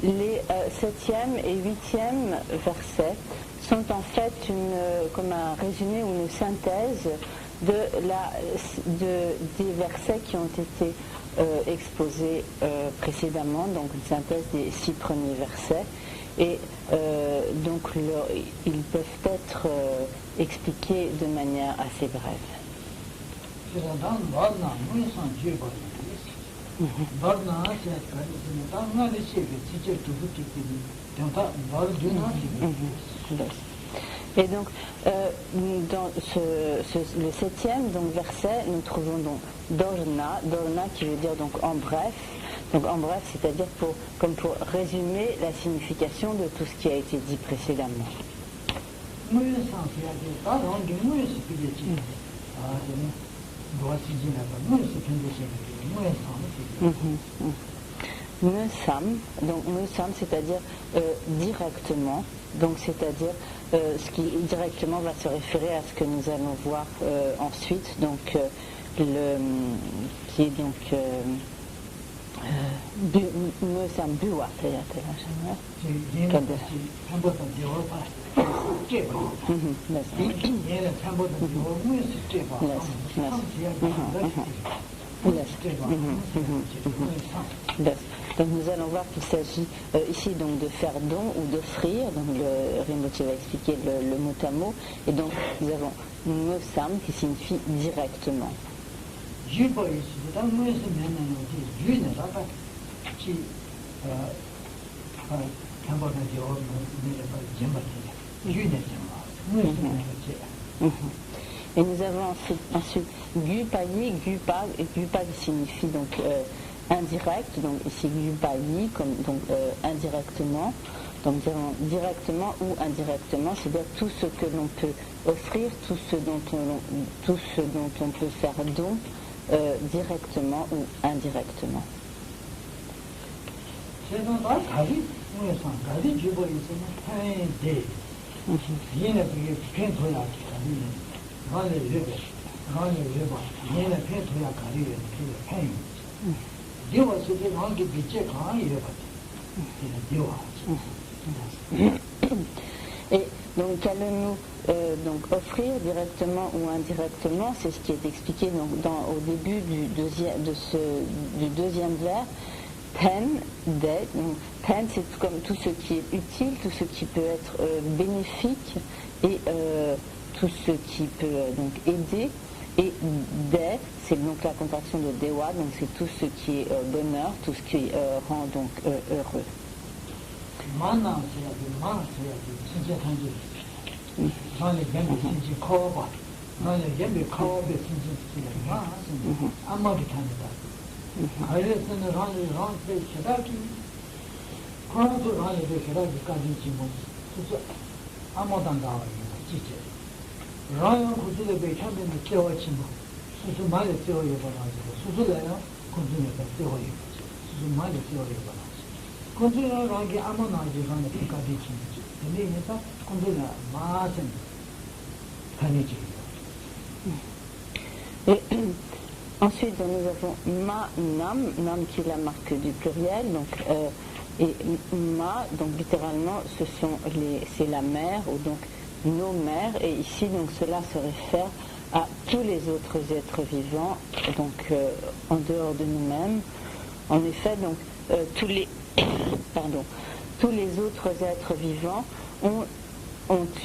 Les 7e et 8e versets sont en fait comme un résumé ou une synthèse des versets qui ont été exposés précédemment, donc une synthèse des 6 premiers versets. Et donc ils peuvent être expliqués de manière assez brève. Et donc, dans le 7e verset, nous trouvons donc Dorna qui veut dire donc en bref. Donc en bref, c'est-à-dire comme pour résumer la signification de tout ce qui a été dit précédemment. Donc Musam, c'est-à-dire directement, donc c'est-à-dire ce qui directement va se référer à ce que nous allons voir ensuite, donc qui est donc Musam Bua, Donc nous allons voir qu'il s'agit ici donc de faire don ou d'offrir, donc le Rinpoche va expliquer le mot à mot, et donc nous avons Musam qui signifie directement. Et nous avons ensuite Gupayi, Gupa, et Gupa qui signifie donc indirect, donc ici Gupayi comme donc indirectement, donc nous avons directement ou indirectement, c'est-à-dire tout ce que l'on peut offrir, tout ce dont on peut faire don directement ou indirectement. Et donc qu'allons-nous donc offrir directement ou indirectement, c'est ce qui est expliqué donc au début du deuxième vers. Pen, donc pen c'est comme tout ce qui est utile, tout ce qui peut être bénéfique et tout ce qui peut donc aider. Et de, c'est donc la contraction de dewa, donc c'est tout ce qui est bonheur, tout ce qui rend donc heureux. Ryan Kuzu became the Kyochimo, Susumai theory of Banazzo, Suzulaya, continue the theory of Susumai theory of Banazzo. Continue Rangi Amonaji on the Pinkadichi, the name is up, continue Martin Kanichi. Ensuite, nous avons nam qui est la marque du pluriel, donc et ma, donc littéralement, c'est la mer ou donc nos mères, et ici donc cela se réfère à tous les autres êtres vivants, donc en dehors de nous-mêmes. En effet, donc tous les autres êtres vivants ont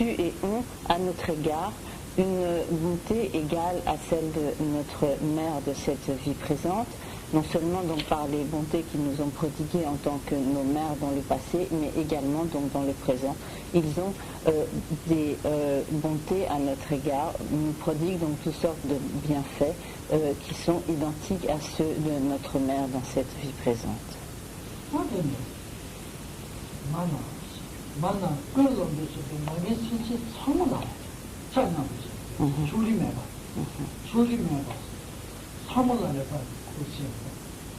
eu et ont à notre égard une bonté égale à celle de notre mère de cette vie présente, non seulement donc par les bontés qu'ils nous ont prodiguées en tant que nos mères dans le passé, mais également donc dans le présent. Ils ont des bontés à notre égard, nous prodiguent donc toutes sortes de bienfaits qui sont identiques à ceux de notre mère dans cette vie présente.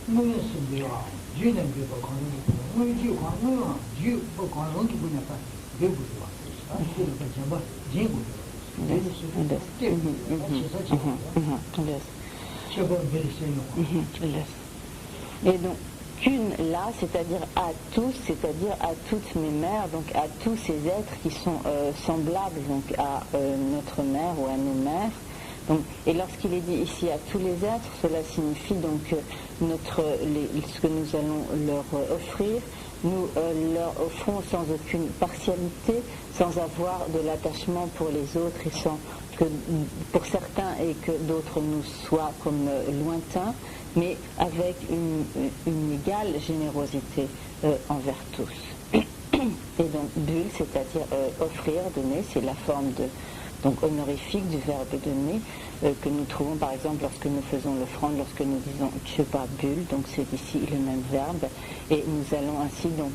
무슨 심비와 주는 게 거는 뭐 지고 뭐 지고 거는 게 뭐냐 봐. 배우고 와. 아, 그거 전부 지고. Et donc, qu'une là, c'est-à-dire à tous, c'est-à-dire à toutes mes mères, donc à tous ces êtres qui sont semblables donc à notre mère ou à nos mères. Donc, et lorsqu'il est dit ici à tous les êtres, cela signifie donc ce que nous allons leur offrir, nous leur offrons sans aucune partialité, sans avoir de l'attachement pour les autres et sans que pour certains et que d'autres nous soient comme lointains, mais avec une égale générosité envers tous. Et donc bulle, c'est-à-dire offrir, donner, c'est la forme donc honorifique du verbe donner que nous trouvons par exemple lorsque nous faisons l'offrande, lorsque nous disons Tchepa bulle, donc c'est ici le même verbe, et nous allons ainsi donc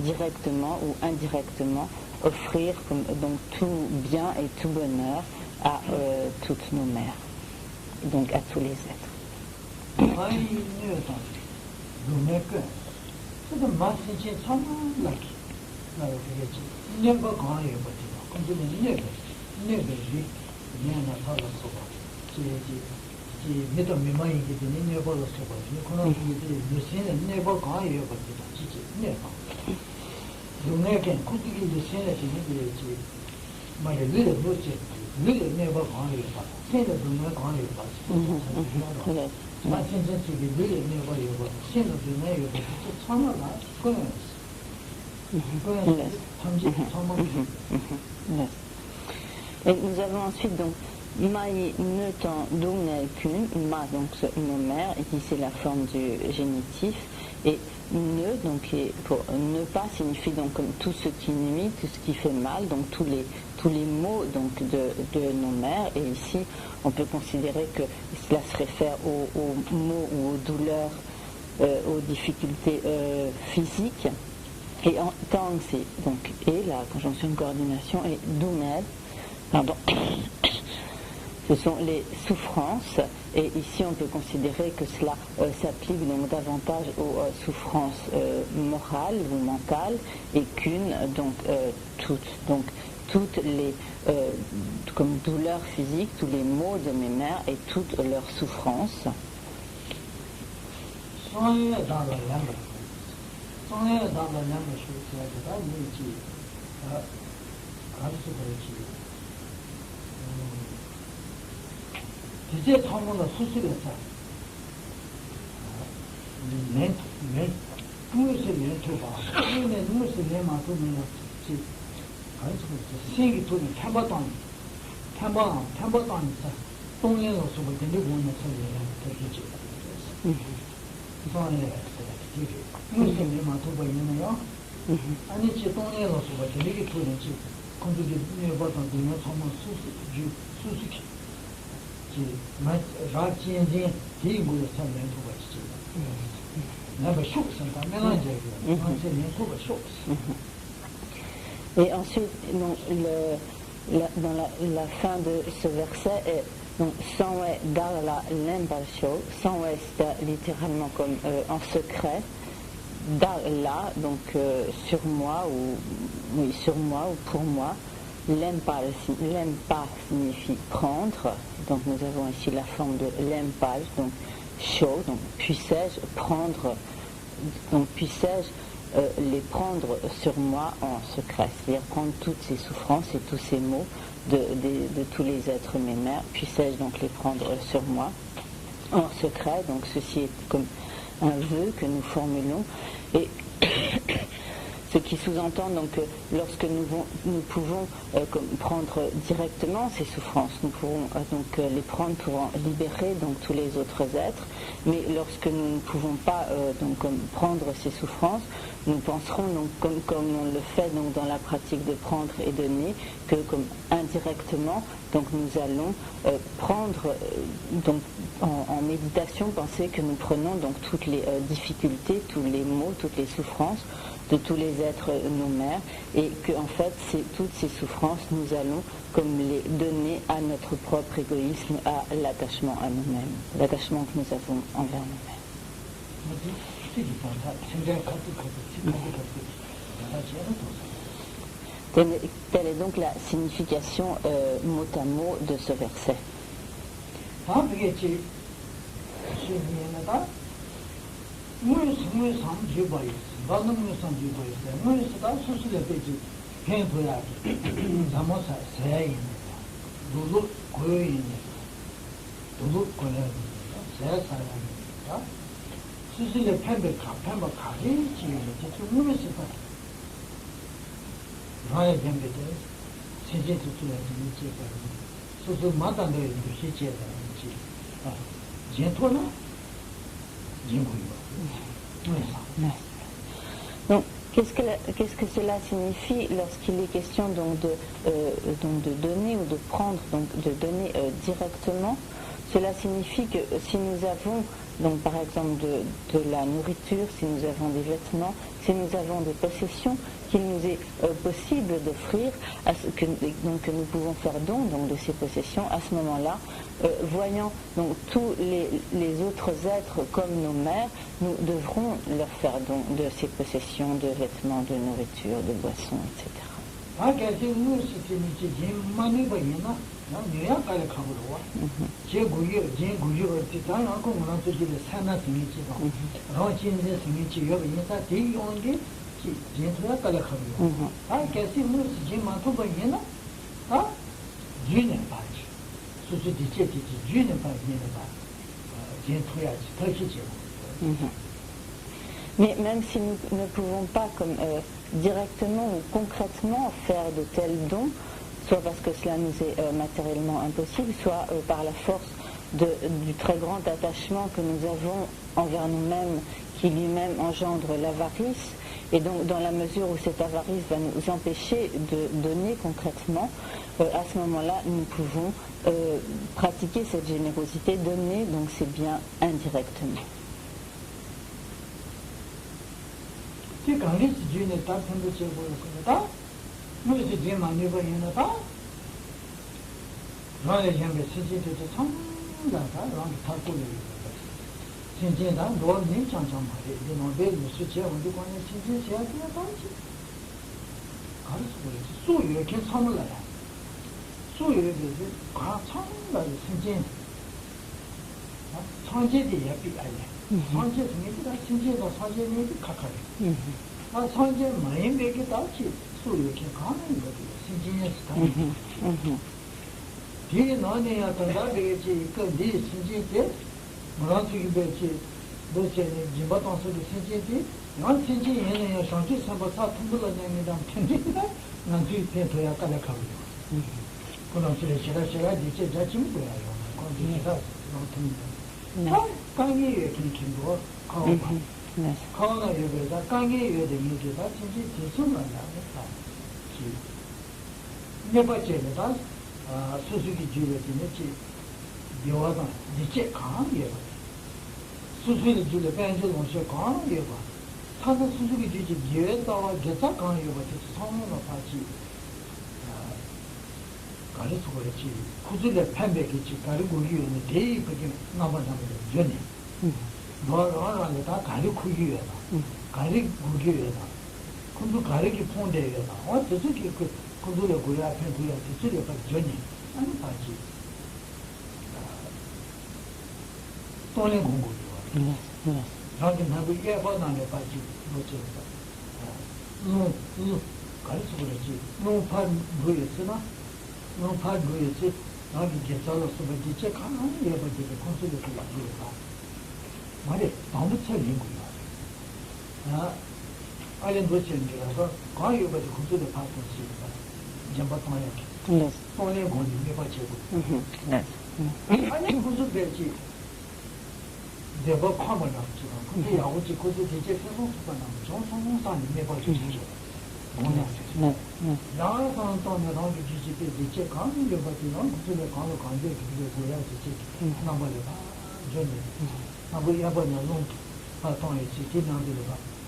directement ou indirectement offrir donc tout bien et tout bonheur à toutes nos mères, donc à tous les êtres. Et nous avons ensuite donc Maï ne tan dungel kun, ma donc nos mères, ici c'est la forme du génitif, et ne donc pour ne pas signifie donc comme tout ce qui nuit, tout ce qui fait mal, donc tous les maux donc de nos mères, et ici on peut considérer que cela se réfère aux maux ou aux douleurs, aux difficultés physiques. Et en tang c'est donc et la conjonction de coordination et dungel, pardon. Ce sont les souffrances, et ici on peut considérer que cela s'applique donc davantage aux souffrances morales ou mentales, et qu'une donc toutes les comme douleurs physiques, tous les maux de mes mères et toutes leurs souffrances. 이제 통문의 수술에서 눈물을 내줘봐. 눈물을 내만 두면 생기 돈이 탐바다니까 동네로서 뭐 근데 보는 소리야. 되지. 이번에 눈물을 내만 두고 있는데요. 아니 지 동네로서 뭐 되게 돈이지. 근데 내봐도 되면 정말 수수기 Et ensuite, donc, dans la fin de ce verset, donc, sanwe dar la lembasho, sanwe c'est littéralement comme en secret, dar la, donc sur moi ou pour moi. L'empal signifie prendre, donc nous avons ici la forme de l'empal, donc chaud, donc puissais-je prendre, donc puissais-je les prendre sur moi en secret, c'est-à-dire prendre toutes ces souffrances et tous ces maux de tous les êtres mes mères, puissais-je donc les prendre sur moi en secret, donc ceci est comme un vœu que nous formulons, et ce qui sous-entend donc que lorsque nous pouvons prendre directement ces souffrances, nous pourrons donc les prendre pour en libérer donc tous les autres êtres, mais lorsque nous ne pouvons pas prendre ces souffrances, nous penserons donc comme on le fait donc dans la pratique de prendre et donner, que comme indirectement donc nous allons prendre donc en méditation, penser que nous prenons donc toutes les difficultés, tous les maux, toutes les souffrances de tous les êtres, nos mères, et que en fait, toutes ces souffrances, nous allons comme les donner à notre propre égoïsme, à l'attachement à nous-mêmes, l'attachement que nous avons envers nous-mêmes. Telle est donc la signification mot à mot de ce verset. Donc, qu'est-ce que cela signifie lorsqu'il est question donc de donner ou de prendre, donc de donner directement? Cela signifie que si nous avons, donc par exemple de la nourriture, si nous avons des vêtements, si nous avons des possessions, qu'il nous est possible d'offrir, que nous pouvons faire don donc, de ces possessions, à ce moment-là, voyant donc, tous les autres êtres comme nos mères, nous devrons leur faire don de ces possessions, de vêtements, de nourriture, de boissons, etc. Mais même si nous ne pouvons pas comme, directement ou concrètement faire de tels dons, soit parce que cela nous est matériellement impossible, soit par la force du très grand attachement que nous avons envers nous-mêmes, qui lui-même engendre l'avarice, et donc dans la mesure où cette avarice va nous empêcher de donner concrètement, à ce moment-là, nous pouvons pratiquer cette générosité, donner donc ces biens indirectement.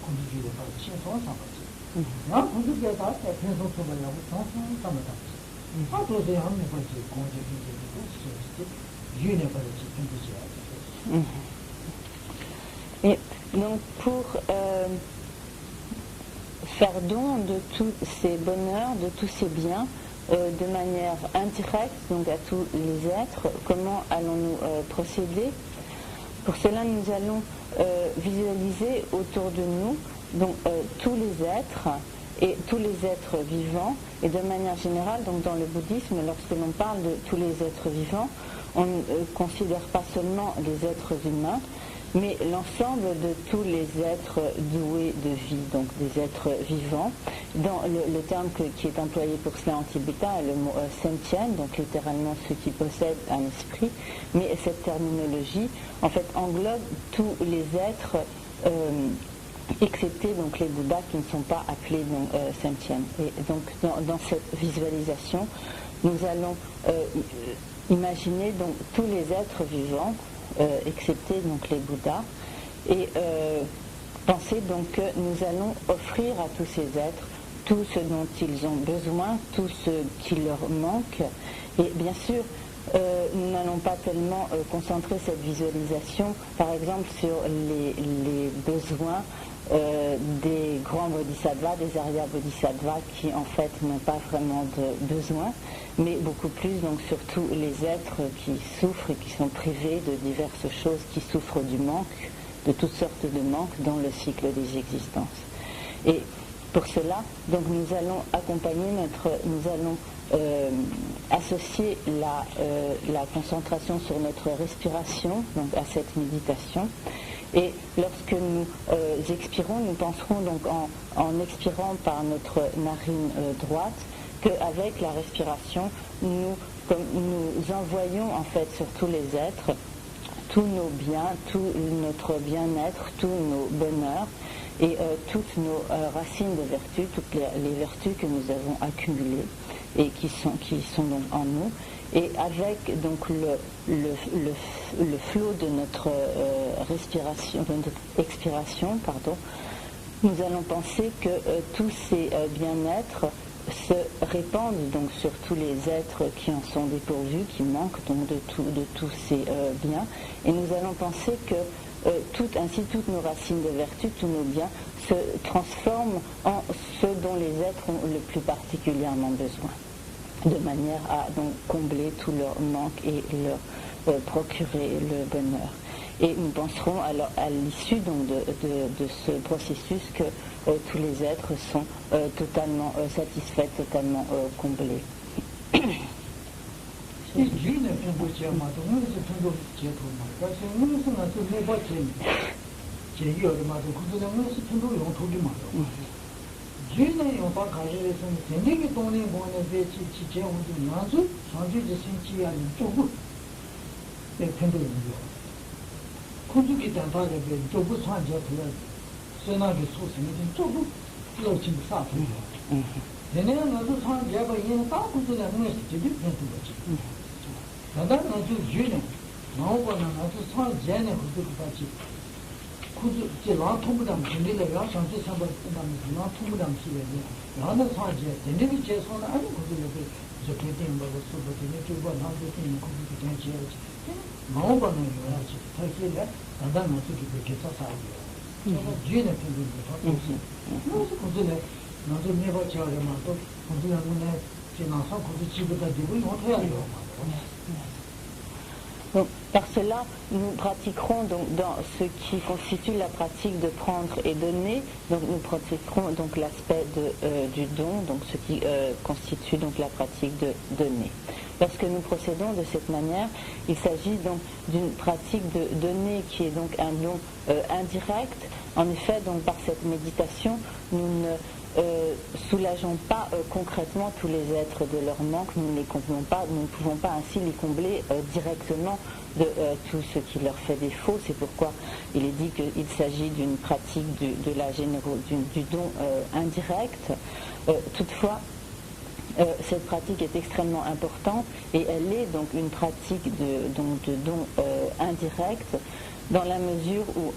군주주의 바 친선 삼았지. 야 군주주의 다 편성 소발하고 성성 삼았지. 아 도저히 한 번째 공주주의도 있었지. 유네 버지 군주주의. Et donc pour faire don de tous ces bonheurs, de tous ces biens, de manière indirecte, donc à tous les êtres, comment allons-nous procéder? Pour cela, nous allons visualiser autour de nous donc, tous les êtres et tous les êtres vivants, et de manière générale, donc dans le bouddhisme, lorsque l'on parle de tous les êtres vivants, on ne considère pas seulement les êtres humains, mais l'ensemble de tous les êtres doués de vie, donc des êtres vivants. Dans le terme qui est employé pour cela en tibétain est le mot sentien, donc littéralement ceux qui possèdent un esprit, mais cette terminologie en fait englobe tous les êtres excepté donc les Bouddhas qui ne sont pas appelés sentiens. Et donc dans cette visualisation, nous allons imaginer donc tous les êtres vivants, excepté donc les Bouddhas, et penser donc que nous allons offrir à tous ces êtres tout ce dont ils ont besoin, tout ce qui leur manque. Et bien sûr, nous n'allons pas tellement concentrer cette visualisation, par exemple, sur les besoins des grands bodhisattvas, des arya bodhisattvas qui en fait n'ont pas vraiment de besoin, mais beaucoup plus donc sur tous les êtres qui souffrent et qui sont privés de diverses choses, qui souffrent du manque, de toutes sortes de manques dans le cycle des existences. Et pour cela, donc nous allons accompagner nous allons associer la concentration sur notre respiration, donc à cette méditation. Et lorsque nous expirons, nous penserons donc en expirant par notre narine droite, qu'avec la respiration, nous envoyons en fait sur tous les êtres tous nos biens, tout notre bien-être, tous nos bonheurs et toutes nos racines de vertu, toutes les vertus que nous avons accumulées et qui sont donc en nous. Et avec donc le flot de notre respiration, de notre expiration, nous allons penser que tous ces bien-être se répandent donc sur tous les êtres qui en sont dépourvus, qui manquent donc de tous ces biens. Et nous allons penser que ainsi toutes nos racines de vertu, tous nos biens se transforment en ce dont les êtres ont le plus particulièrement besoin, de manière à donc combler tous leurs manques et leur procurer le bonheur. Et nous penserons alors à l'issue donc de ce processus que tous les êtres sont totalement satisfaits, totalement comblés. Donc, par cela, nous pratiquerons donc dans ce qui constitue la pratique de prendre et donner. Donc, nous pratiquerons donc l'aspect du don, donc ce qui constitue donc la pratique de donner. Lorsque nous procédons de cette manière, il s'agit donc d'une pratique de donner qui est donc un don indirect. En effet, donc par cette méditation, nous ne soulageons pas concrètement tous les êtres de leur manque, nous ne pouvons pas ainsi les combler directement de tout ce qui leur fait défaut. C'est pourquoi il est dit qu'il s'agit d'une pratique du don indirect. Toutefois, cette pratique est extrêmement importante et elle est donc une pratique de don indirect, dans la mesure où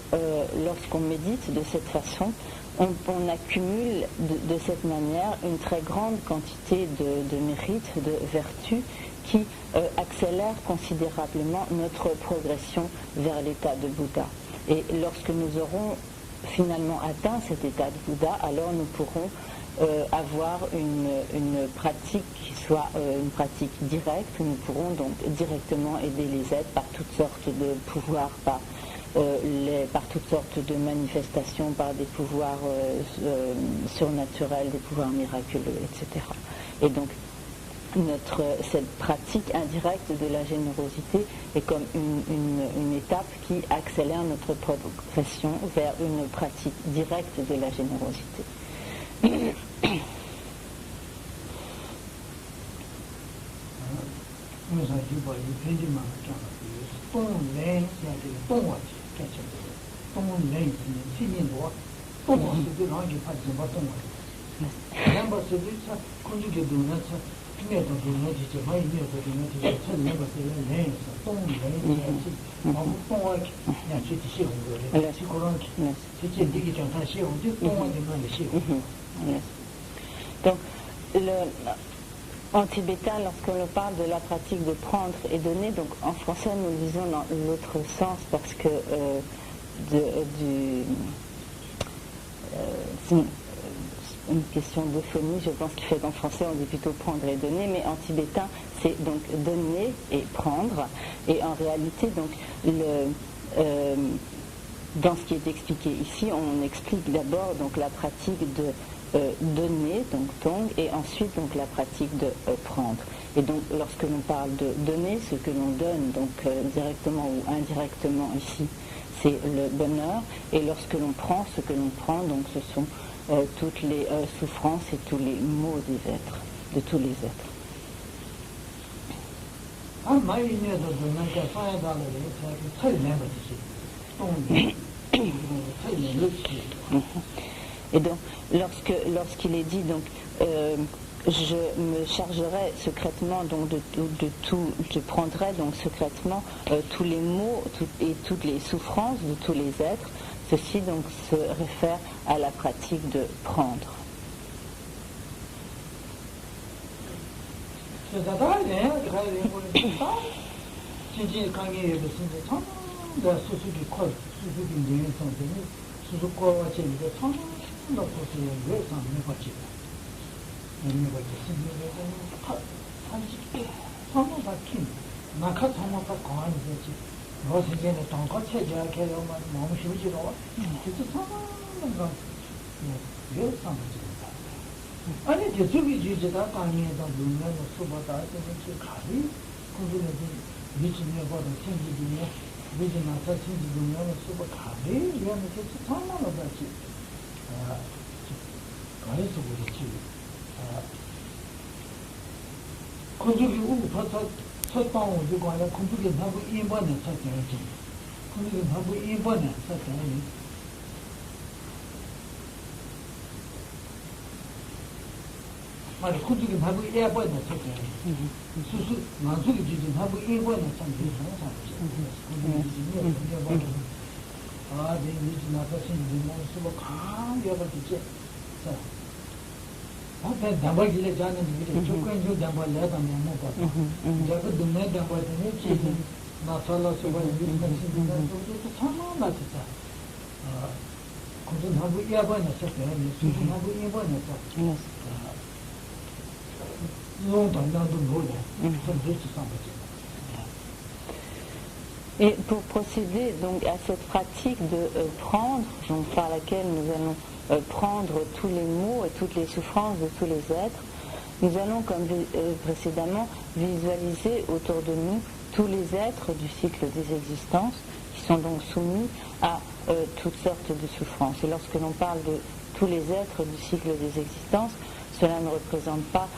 lorsqu'on médite de cette façon, on accumule de cette manière une très grande quantité de mérites, de vertus qui accélèrent considérablement notre progression vers l'état de Bouddha. Et lorsque nous aurons finalement atteint cet état de Bouddha, alors nous pourrons avoir une pratique qui soit une pratique directe, où nous pourrons donc directement aider les êtres par toutes sortes de pouvoirs, par toutes sortes de manifestations, par des pouvoirs surnaturels, des pouvoirs miraculeux, etc. Et donc cette pratique indirecte de la générosité est comme une étape qui accélère notre progression vers une pratique directe de la générosité. Donc, en tibétain, lorsqu'on parle de la pratique de prendre et donner, donc en français nous le disons dans l'autre sens parce que c'est une question d'euphonie, je pense, qui fait qu'en français on dit plutôt prendre et donner, mais en tibétain c'est donc donner et prendre, et en réalité donc dans ce qui est expliqué ici, on explique d'abord donc la pratique de donner, donc tong, et ensuite donc la pratique de prendre. Et donc lorsque l'on parle de donner, ce que l'on donne donc directement ou indirectement ici, c'est le bonheur, et lorsque l'on prend, ce que l'on prend, donc ce sont toutes les souffrances et tous les maux des êtres, de tous les êtres. Et donc, lorsqu'il est dit, donc, je me chargerai secrètement donc de tout, je prendrai donc secrètement tous les maux et toutes les souffrances de tous les êtres. Ceci donc se réfère à la pratique de prendre. Et pour procéder donc à cette pratique de prendre, donc par laquelle nous allons prendre tous les maux et toutes les souffrances de tous les êtres, nous allons, comme précédemment, visualiser autour de nous tous les êtres du cycle des existences qui sont donc soumis à toutes sortes de souffrances. Et lorsque l'on parle de tous les êtres du cycle des existences, cela ne représente pas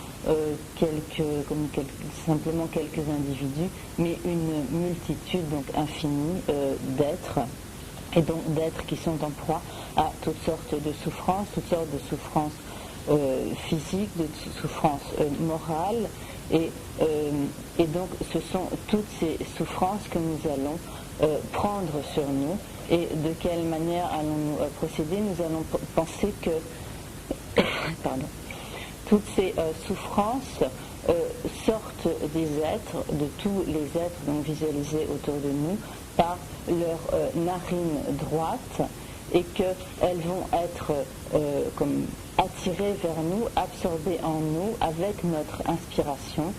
simplement quelques individus, mais une multitude donc infinie d'êtres, et donc d'êtres qui sont en proie à toutes sortes de souffrances physiques, de souffrances morales, et donc ce sont toutes ces souffrances que nous allons prendre sur nous Et de quelle manière allons-nous procéder? Nous allons penser que toutes ces souffrances sortent des êtres, de tous les êtres donc visualisés autour de nous, par leur narine droite, et qu'elles vont être comme attirées vers nous, absorbées en nous avec notre inspiration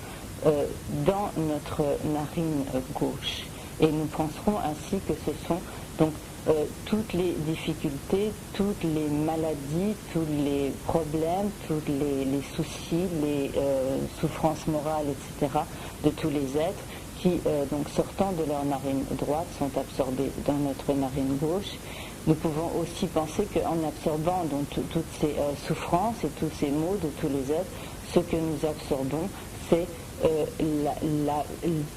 dans notre narine gauche. Et nous penserons ainsi que ce sont donc toutes les difficultés, toutes les maladies, tous les problèmes, tous les soucis, les souffrances morales, etc. de tous les êtres qui, donc sortant de leur narine droite, sont absorbés dans notre narine gauche. Nous pouvons aussi penser qu'en absorbant donc toutes ces souffrances et tous ces maux de tous les êtres, ce que nous absorbons, c'est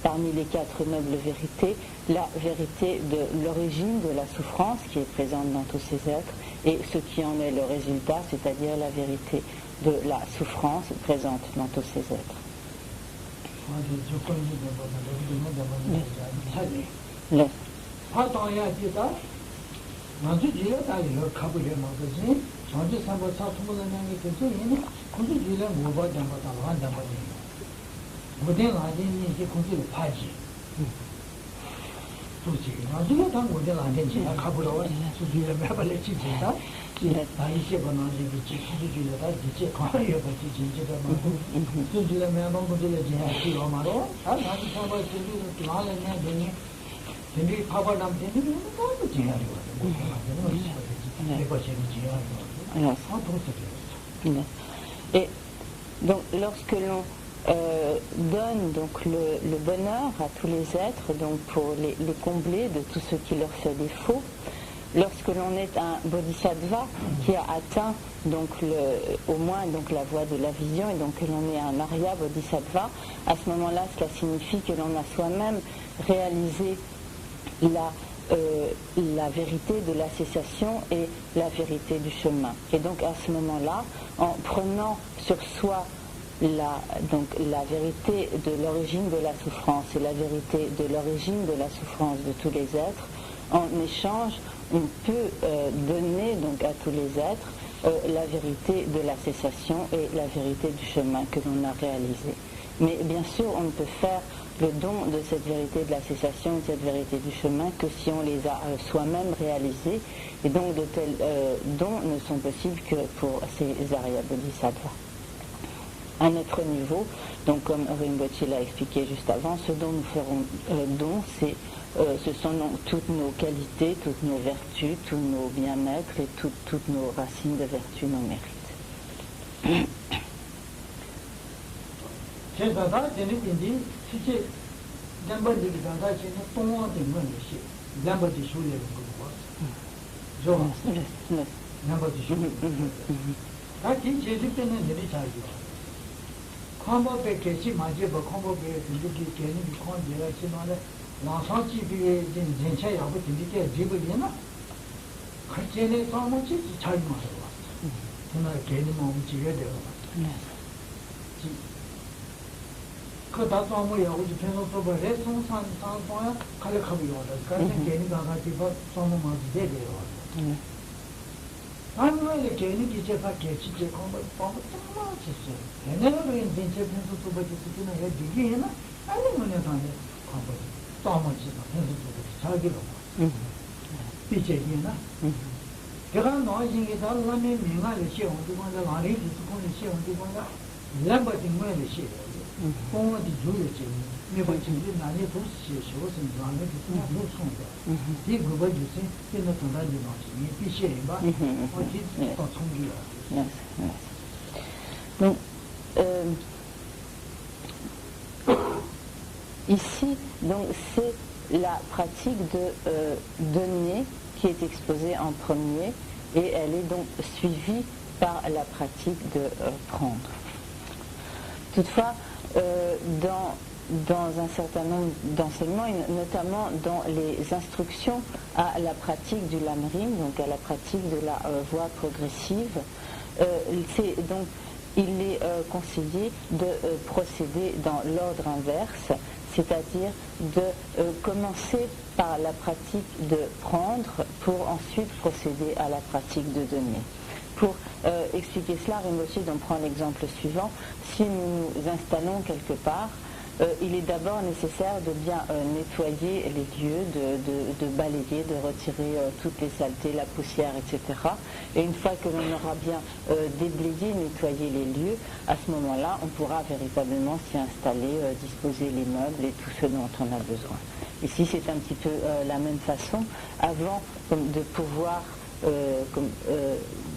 parmi les 4 nobles vérités, la vérité de l'origine de la souffrance qui est présente dans tous ces êtres, et ce qui en est le résultat, c'est-à-dire la vérité de la souffrance présente dans tous ces êtres. Et donc lorsque l'on donne donc le bonheur à tous les êtres, donc pour les combler de tout ce qui leur fait défaut, lorsque l'on est un bodhisattva qui a atteint donc au moins donc la voie de la vision, et donc que l'on est un arya bodhisattva, à ce moment-là cela signifie que l'on a soi-même réalisé la vérité de la cessation et la vérité du chemin. Et donc à ce moment-là, en prenant sur soi la vérité de l'origine de la souffrance et la vérité de l'origine de la souffrance de tous les êtres, en échange, on peut donner donc à tous les êtres la vérité de la cessation et la vérité du chemin que l'on a réalisé. Mais bien sûr, on ne peut faire le don de cette vérité de la cessation et de cette vérité du chemin que si on les a soi-même réalisés, et donc de tels dons ne sont possibles que pour ces Arya Bodhisattvas. À notre niveau, donc comme Rinpoche l'a expliqué juste avant, ce dont nous ferons don, ce sont donc toutes nos qualités, toutes nos vertus, tous nos bien-être et toutes nos racines de vertu, nos mérites. Donc, ici, donc, c'est la pratique de donner qui est exposée en premier, et elle est donc suivie par la pratique de prendre. Toutefois, dans un certain nombre d'enseignements, et notamment dans les instructions à la pratique du lamrim, donc à la pratique de la voie progressive, il est conseillé de procéder dans l'ordre inverse, c'est-à-dire de commencer par la pratique de prendre pour ensuite procéder à la pratique de donner. Pour expliquer cela, Rinpoche prend l'exemple suivant. Si nous nous installons quelque part, il est d'abord nécessaire de bien nettoyer les lieux, de balayer, de retirer toutes les saletés, la poussière, etc. Et une fois que l'on aura bien déblayé, nettoyé les lieux, à ce moment-là, on pourra véritablement s'y installer, disposer les meubles et tout ce dont on a besoin. Ici, c'est un petit peu la même façon. Avant de pouvoir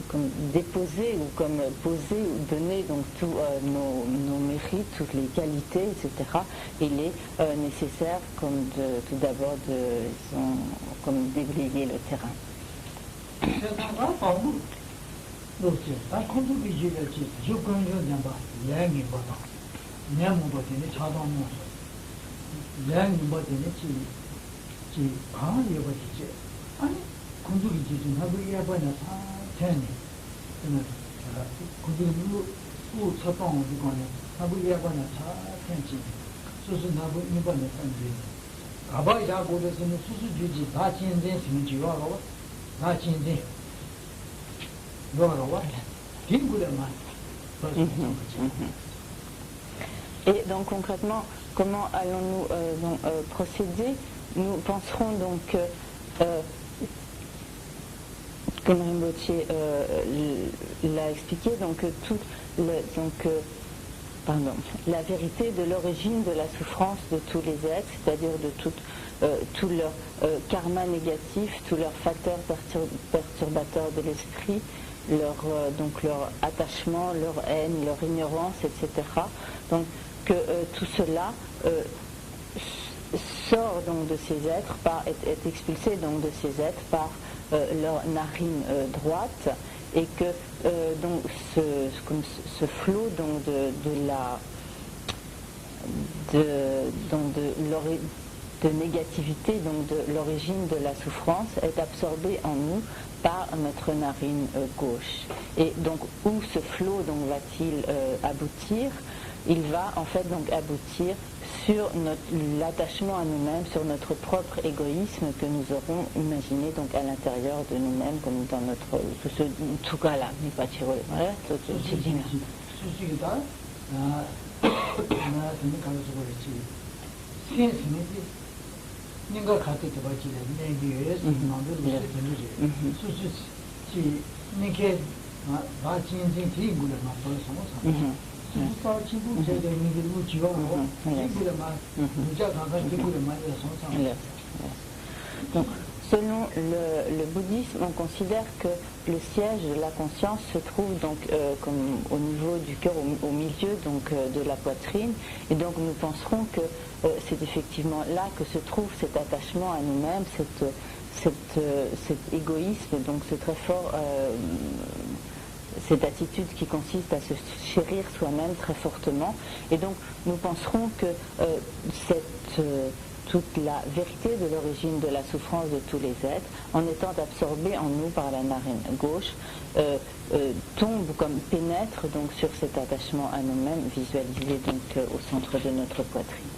comme déposer ou comme poser ou donner donc tous nos mérites, toutes les qualités, etc. Il est nécessaire comme tout d'abord comme déblayer le terrain. kunduki jiji nabu yabana teni kunduki u tsatong dukane nabu yabana tenchi susu nabu yabana tenchi gaba ya gode sene susu jiji da chinzen sinji wa gawa da chinzen gawa dingule ma. Et donc concrètement, comment allons-nous procéder? Nous penserons donc comme Rinpoche l'a expliqué, la vérité de l'origine de la souffrance de tous les êtres, c'est-à-dire de tout leur karma négatif, tous leurs facteurs perturbateurs de l'esprit, leur attachement, leur haine, leur ignorance, etc. Donc que tout cela sort donc de ces êtres, est expulsé donc de ces êtres par leur narine droite, et que donc ce flot donc de négativité, donc de l'origine de la souffrance, est absorbé en nous par notre narine gauche. Et donc où ce flot donc va-t-il aboutir? Il va en fait donc aboutir sur l'attachement à nous-mêmes, sur notre propre égoïsme que nous aurons imaginé donc à l'intérieur de nous-mêmes, comme dans notre tout cas là, n'est pas tiré. Voilà, tout ce dit là. Donc, selon le bouddhisme, on considère que le siège de la conscience se trouve donc comme au niveau du cœur, au milieu donc de la poitrine, et donc nous penserons que c'est effectivement là que se trouve cet attachement à nous-mêmes, cet égoïsme, donc ce très fort cette attitude qui consiste à se chérir soi-même très fortement. Et donc nous penserons que toute la vérité de l'origine de la souffrance de tous les êtres, en étant absorbée en nous par la narine gauche, tombe comme pénètre donc sur cet attachement à nous-mêmes, visualisé donc au centre de notre poitrine.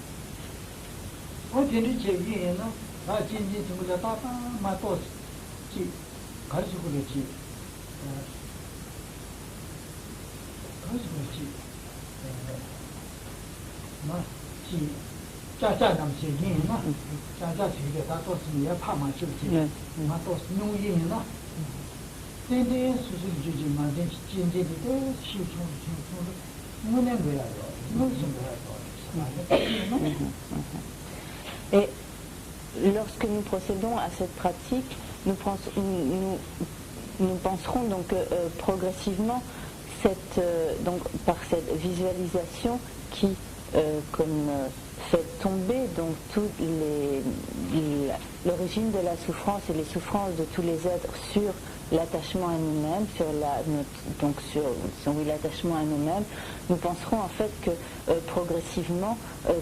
Et lorsque nous procédons à cette pratique, nous penserons donc progressivement donc, par cette visualisation qui fait tomber donc l'origine de la souffrance et les souffrances de tous les êtres sur l'attachement à nous-mêmes, sur l'attachement à nous-mêmes. Nous penserons en fait que progressivement,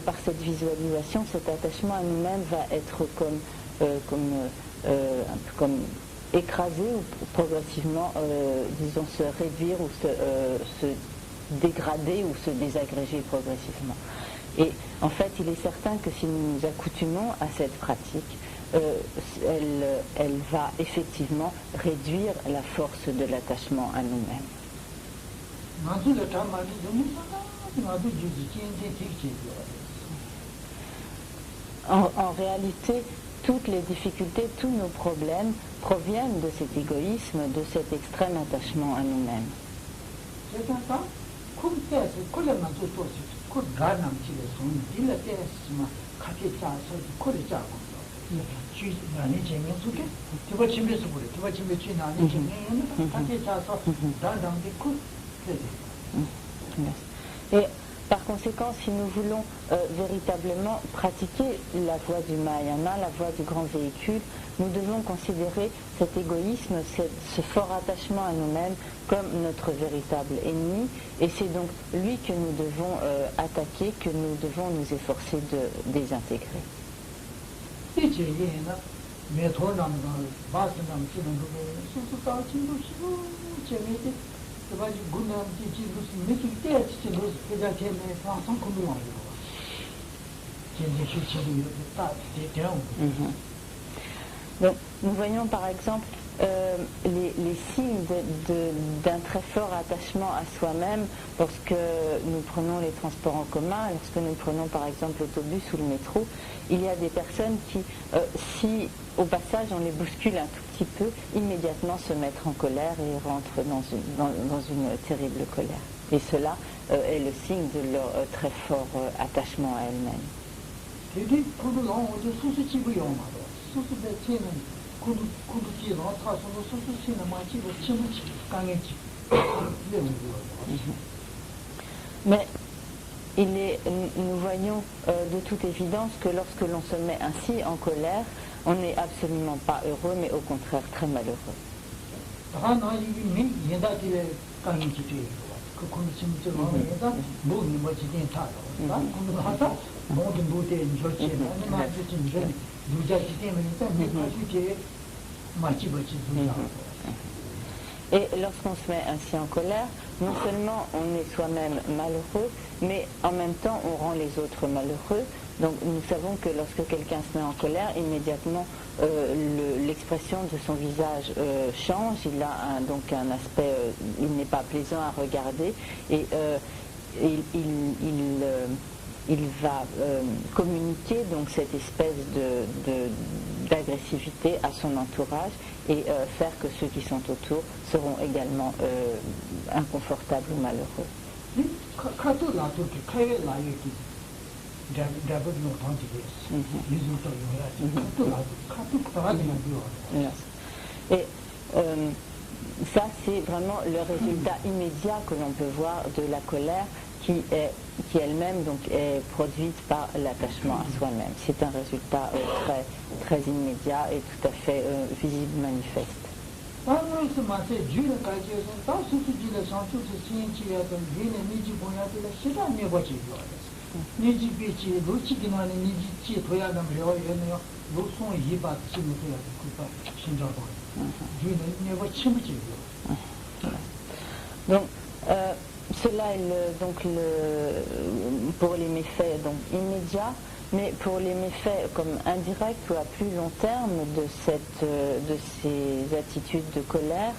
par cette visualisation, cet attachement à nous-mêmes va être comme écrasé ou progressivement, disons, se réduire ou se dégrader ou se désagréger progressivement. Et en fait, il est certain que si nous nous accoutumons à cette pratique, elle va effectivement réduire la force de l'attachement à nous-mêmes. En réalité, toutes les difficultés, tous nos problèmes proviennent de cet égoïsme, de cet extrême attachement à nous-mêmes. Et par conséquent, si nous voulons véritablement pratiquer la voie du Mahayana, la voie du grand véhicule, nous devons considérer cet égoïsme, ce fort attachement à nous-mêmes comme notre véritable ennemi, et c'est donc lui que nous devons attaquer, que nous devons nous efforcer de désintégrer. Donc, nous voyons par exemple les signes d'un très fort attachement à soi-même lorsque nous prenons les transports en commun, lorsque nous prenons par exemple l'autobus ou le métro. Il y a des personnes qui, si au passage on les bouscule un tout petit peu, immédiatement se mettent en colère et rentrent dans une terrible colère. Et cela est le signe de leur très fort attachement à elles-mêmes. Mais nous voyons de toute évidence que lorsque l'on se met ainsi en colère, on n'est absolument pas heureux, mais au contraire très malheureux. Et lorsqu'on se met ainsi en colère, non seulement on est soi-même malheureux, mais en même temps on rend les autres malheureux. Donc nous savons que lorsque quelqu'un se met en colère, immédiatement l'expression de son visage change, il a donc un aspect, il n'est pas plaisant à regarder, et il va communiquer donc cette espèce d'agressivité à son entourage et faire que ceux qui sont autour seront également inconfortables ou malheureux. Et ça, c'est vraiment le résultat immédiat que l'on peut voir de la colère qui elle-même donc est produite par l'attachement à soi-même. C'est un résultat très immédiat et tout à fait visible, manifeste. Donc, cela est pour les méfaits donc, immédiats, mais pour les méfaits comme indirects ou à plus long terme de ces attitudes de colère,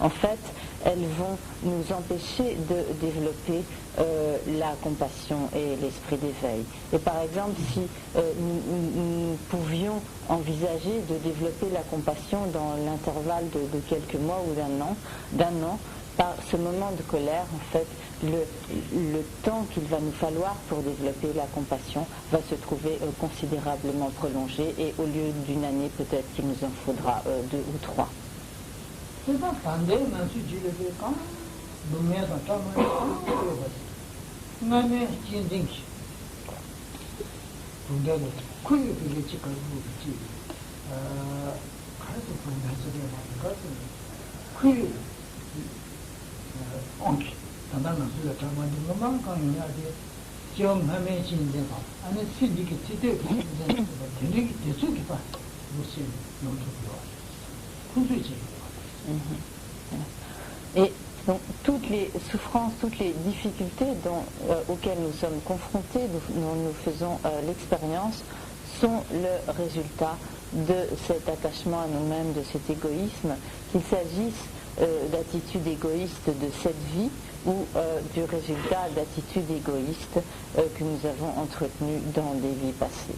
en fait, elles vont nous empêcher de développer la compassion et l'esprit d'éveil. Et par exemple, si nous pouvions envisager de développer la compassion dans l'intervalle de quelques mois ou d'un an, par ce moment de colère, en fait, le temps qu'il va nous falloir pour développer la compassion va se trouver considérablement prolongé, et au lieu d'une année, peut-être qu'il nous en faudra 2 ou 3. Et Donc toutes les souffrances, toutes les difficultés auxquelles nous sommes confrontés, dont nous faisons l'expérience, sont le résultat de cet attachement à nous-mêmes, de cet égoïsme, qu'il s'agisse d'attitudes égoïstes de cette vie ou du résultat d'attitudes égoïstes que nous avons entretenues dans des vies passées.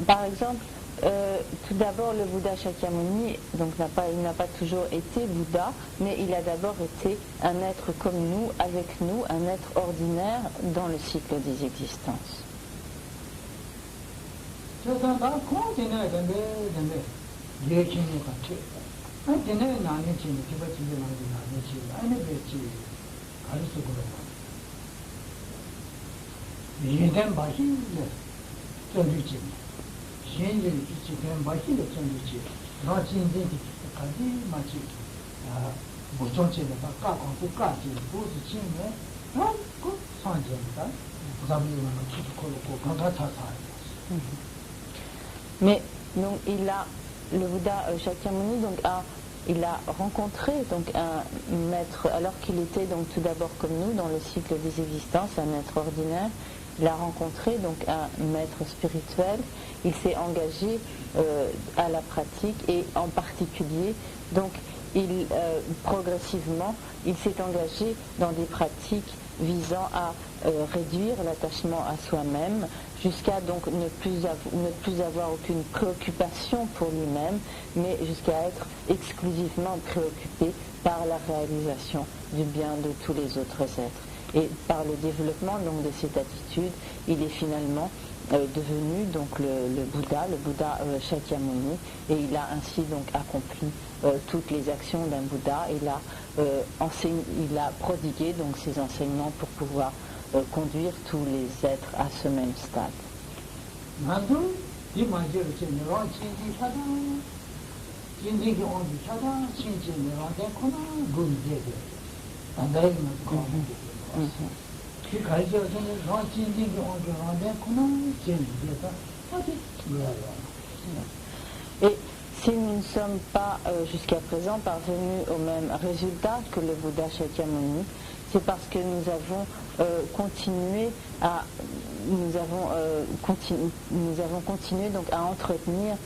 Par exemple, tout d'abord, le Bouddha Shakyamuni il n'a pas toujours été Bouddha, mais il a d'abord été un être comme nous, avec nous, un être ordinaire dans le cycle des existences. Mais donc le Bouddha Shakyamuni il a rencontré un maître, alors qu'il était donc tout d'abord comme nous dans le cycle des existences, un être ordinaire. Il a rencontré donc un maître spirituel. Il s'est engagé à la pratique et en particulier donc progressivement il s'est engagé dans des pratiques visant à réduire l'attachement à soi-même jusqu'à donc ne plus avoir aucune préoccupation pour lui-même, mais jusqu'à être exclusivement préoccupé par la réalisation du bien de tous les autres êtres. Et par le développement donc de cette attitude, il est finalement devenu donc le Bouddha Shakyamuni, et il a ainsi donc accompli toutes les actions d'un Bouddha. Il a prodigué donc ses enseignements pour pouvoir conduire tous les êtres à ce même stade. Et si nous ne sommes pas jusqu'à présent parvenus au même résultat que le Bouddha Shakyamuni, c'est parce que nous avons continué donc à entretenir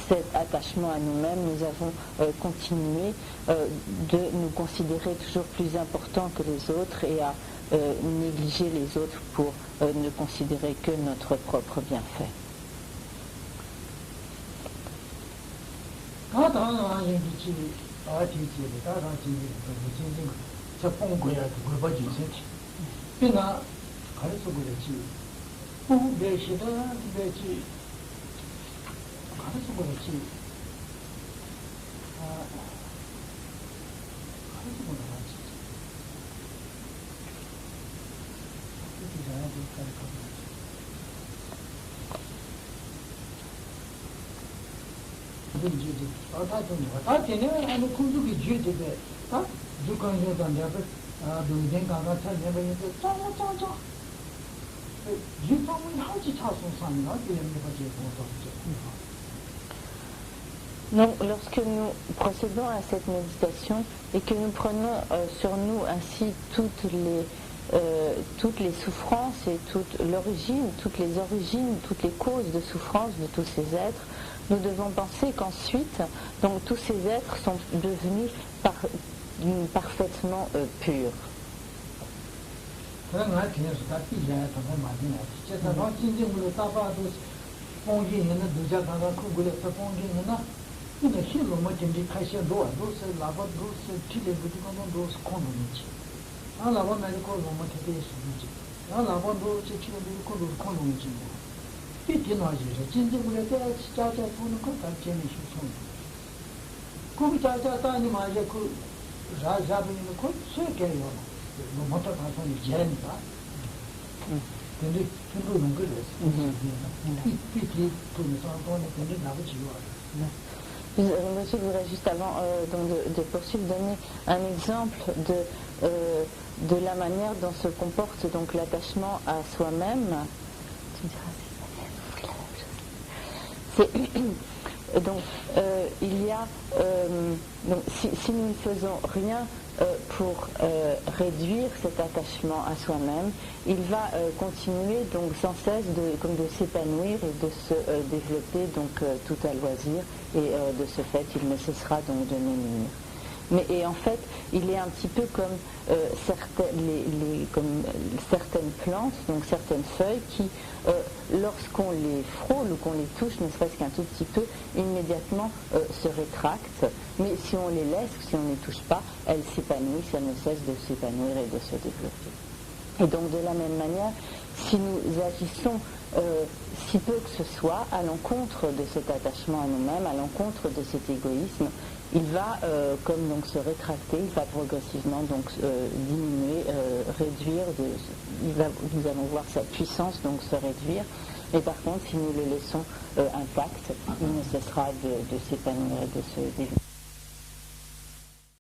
cet attachement à nous-mêmes. Nous avons continué de nous considérer toujours plus importants que les autres et à négliger les autres pour ne considérer que notre propre bienfait. Donc, lorsque nous procédons à cette méditation et que nous prenons sur nous ainsi toutes les souffrances et toutes les origines, toutes les causes de souffrance de tous ces êtres, nous devons penser qu'ensuite, donc tous ces êtres sont devenus parfaitement purs. Monsieur voudrait juste avant de poursuivre donner un exemple de la manière dont se comporte donc l'attachement à soi-même. Tu me diras si c'est la même chose. Donc il y a donc si nous ne faisons rien pour réduire cet attachement à soi-même, il va continuer donc sans cesse de s'épanouir et de se développer donc tout à loisir, et de ce fait il ne cessera donc de nous nuire. Et en fait, il est un petit peu comme certaines plantes, donc certaines feuilles qui, lorsqu'on les frôle ou qu'on les touche, ne serait-ce qu'un tout petit peu, immédiatement se rétractent. Mais si on les laisse, si on ne les touche pas, elles s'épanouissent, elles ne cessent de s'épanouir et de se développer. Et donc de la même manière, si nous agissons si peu que ce soit à l'encontre de cet attachement à nous-mêmes, à l'encontre de cet égoïsme, il va comme donc se rétracter, il va progressivement donc diminuer, réduire, nous allons voir sa puissance donc se réduire, mais par contre si nous le laissons intact, il ne cessera de s'épanouir et de se développer.